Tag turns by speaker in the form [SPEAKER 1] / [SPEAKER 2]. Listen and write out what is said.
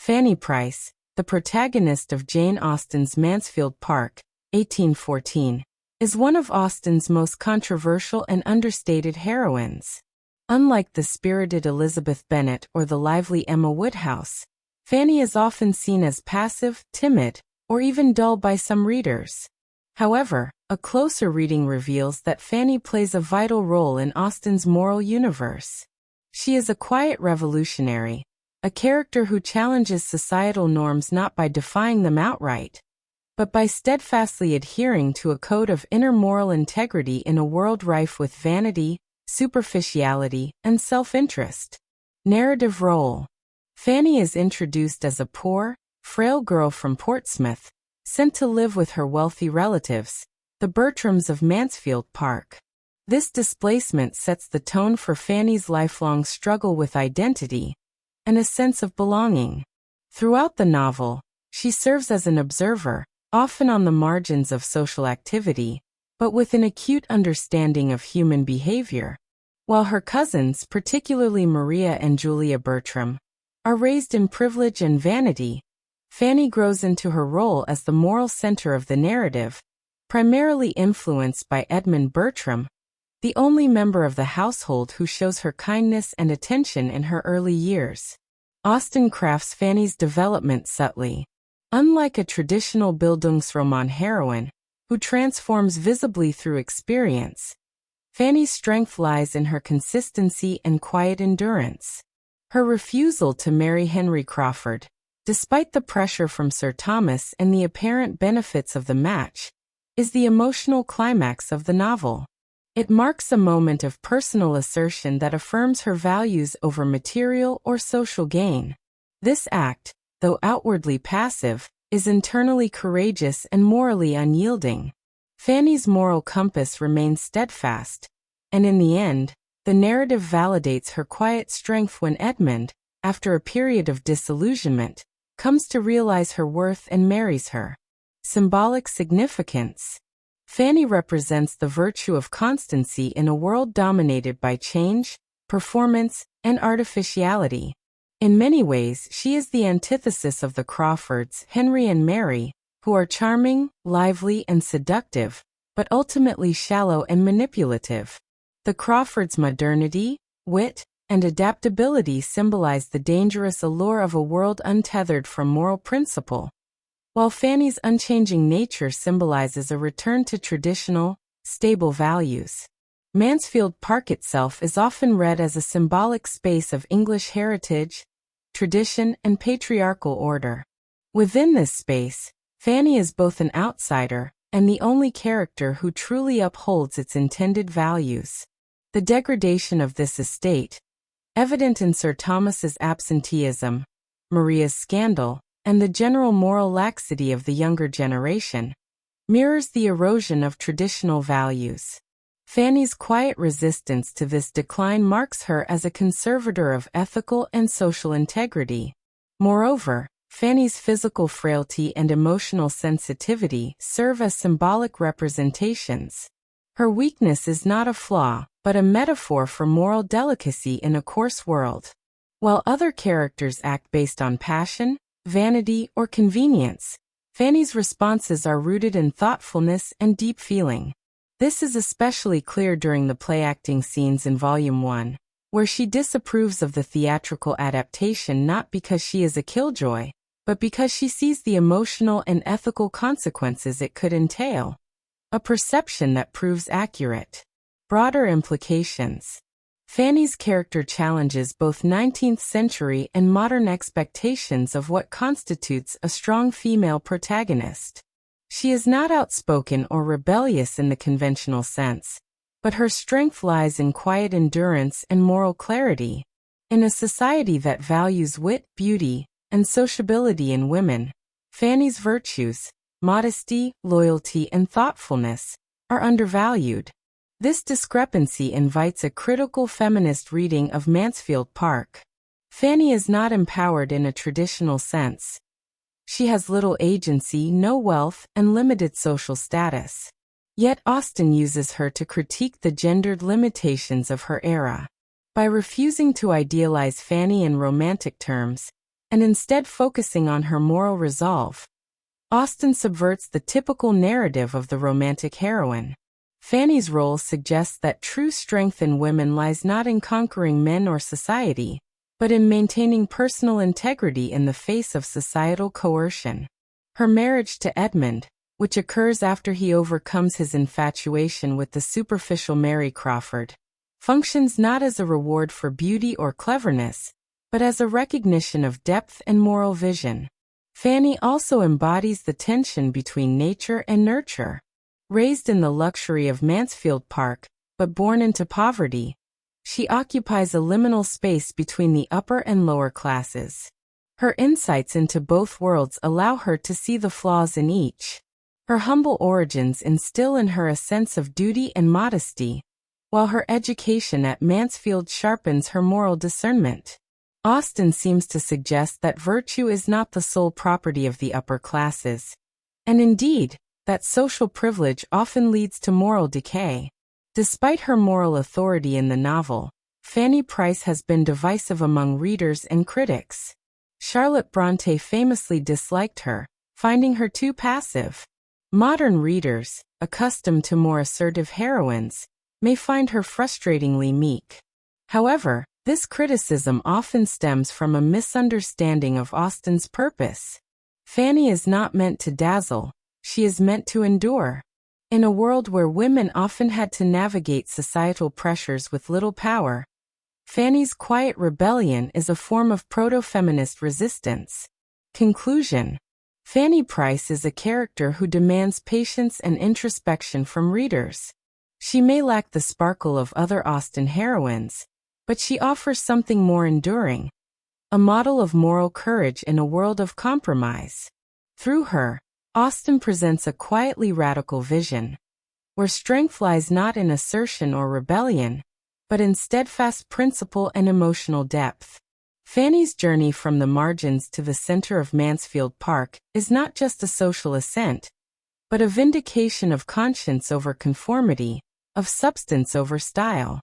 [SPEAKER 1] Fanny Price, the protagonist of Jane Austen's Mansfield Park, 1814, is one of Austen's most controversial and understated heroines. Unlike the spirited Elizabeth Bennet or the lively Emma Woodhouse, Fanny is often seen as passive, timid, or even dull by some readers. However, a closer reading reveals that Fanny plays a vital role in Austen's moral universe. She is a quiet revolutionary, a character who challenges societal norms not by defying them outright, but by steadfastly adhering to a code of inner moral integrity in a world rife with vanity, superficiality, and self-interest. Narrative role. Fanny is introduced as a poor, frail girl from Portsmouth, sent to live with her wealthy relatives, the Bertrams of Mansfield Park. This displacement sets the tone for Fanny's lifelong struggle with identity and a sense of belonging. Throughout the novel, she serves as an observer, often on the margins of social activity, but with an acute understanding of human behavior. While her cousins, particularly Maria and Julia Bertram, are raised in privilege and vanity, Fanny grows into her role as the moral center of the narrative, primarily influenced by Edmund Bertram, the only member of the household who shows her kindness and attention in her early years. Austen crafts Fanny's development subtly. Unlike a traditional Bildungsroman heroine, who transforms visibly through experience, Fanny's strength lies in her consistency and quiet endurance. Her refusal to marry Henry Crawford, despite the pressure from Sir Thomas and the apparent benefits of the match, is the emotional climax of the novel. It marks a moment of personal assertion that affirms her values over material or social gain. This act, though outwardly passive, is internally courageous and morally unyielding. Fanny's moral compass remains steadfast, and in the end, the narrative validates her quiet strength when Edmund, after a period of disillusionment, comes to realize her worth and marries her. Symbolic significance. Fanny represents the virtue of constancy in a world dominated by change, performance, and artificiality. In many ways, she is the antithesis of the Crawfords, Henry and Mary, who are charming, lively, and seductive, but ultimately shallow and manipulative. The Crawfords' modernity, wit, and adaptability symbolize the dangerous allure of a world untethered from moral principle, while Fanny's unchanging nature symbolizes a return to traditional, stable values. Mansfield Park itself is often read as a symbolic space of English heritage, tradition, and patriarchal order. Within this space, Fanny is both an outsider and the only character who truly upholds its intended values. The degradation of this estate, evident in Sir Thomas's absenteeism, Maria's scandal, and the general moral laxity of the younger generation, mirrors the erosion of traditional values. Fanny's quiet resistance to this decline marks her as a conservator of ethical and social integrity. Moreover, Fanny's physical frailty and emotional sensitivity serve as symbolic representations. Her weakness is not a flaw, but a metaphor for moral delicacy in a coarse world. While other characters act based on passion, vanity, or convenience, Fanny's responses are rooted in thoughtfulness and deep feeling. This is especially clear during the play-acting scenes in Volume 1, where she disapproves of the theatrical adaptation not because she is a killjoy, but because she sees the emotional and ethical consequences it could entail. A perception that proves accurate. Broader implications. Fanny's character challenges both 19th century and modern expectations of what constitutes a strong female protagonist. She is not outspoken or rebellious in the conventional sense, but her strength lies in quiet endurance and moral clarity. In a society that values wit, beauty, and sociability in women, Fanny's virtues, modesty, loyalty, and thoughtfulness, are undervalued. This discrepancy invites a critical feminist reading of Mansfield Park. Fanny is not empowered in a traditional sense. She has little agency, no wealth, and limited social status. Yet Austen uses her to critique the gendered limitations of her era. By refusing to idealize Fanny in romantic terms, and instead focusing on her moral resolve. Austen subverts the typical narrative of the romantic heroine. Fanny's role suggests that true strength in women lies not in conquering men or society, but in maintaining personal integrity in the face of societal coercion. Her marriage to Edmund, which occurs after he overcomes his infatuation with the superficial Mary Crawford, functions not as a reward for beauty or cleverness, but as a recognition of depth and moral vision. Fanny also embodies the tension between nature and nurture. Raised in the luxury of Mansfield Park, but born into poverty, she occupies a liminal space between the upper and lower classes. Her insights into both worlds allow her to see the flaws in each. Her humble origins instill in her a sense of duty and modesty, while her education at Mansfield sharpens her moral discernment. Austen seems to suggest that virtue is not the sole property of the upper classes, and indeed, that social privilege often leads to moral decay. Despite her moral authority in the novel, Fanny Price has been divisive among readers and critics. Charlotte Brontë famously disliked her, finding her too passive. Modern readers, accustomed to more assertive heroines, may find her frustratingly meek. However, this criticism often stems from a misunderstanding of Austen's purpose. Fanny is not meant to dazzle, she is meant to endure. In a world where women often had to navigate societal pressures with little power, Fanny's quiet rebellion is a form of proto-feminist resistance. Conclusion: Fanny Price is a character who demands patience and introspection from readers. She may lack the sparkle of other Austen heroines, but she offers something more enduring, a model of moral courage in a world of compromise. Through her, Austen presents a quietly radical vision, where strength lies not in assertion or rebellion, but in steadfast principle and emotional depth. Fanny's journey from the margins to the center of Mansfield Park is not just a social ascent, but a vindication of conscience over conformity, of substance over style.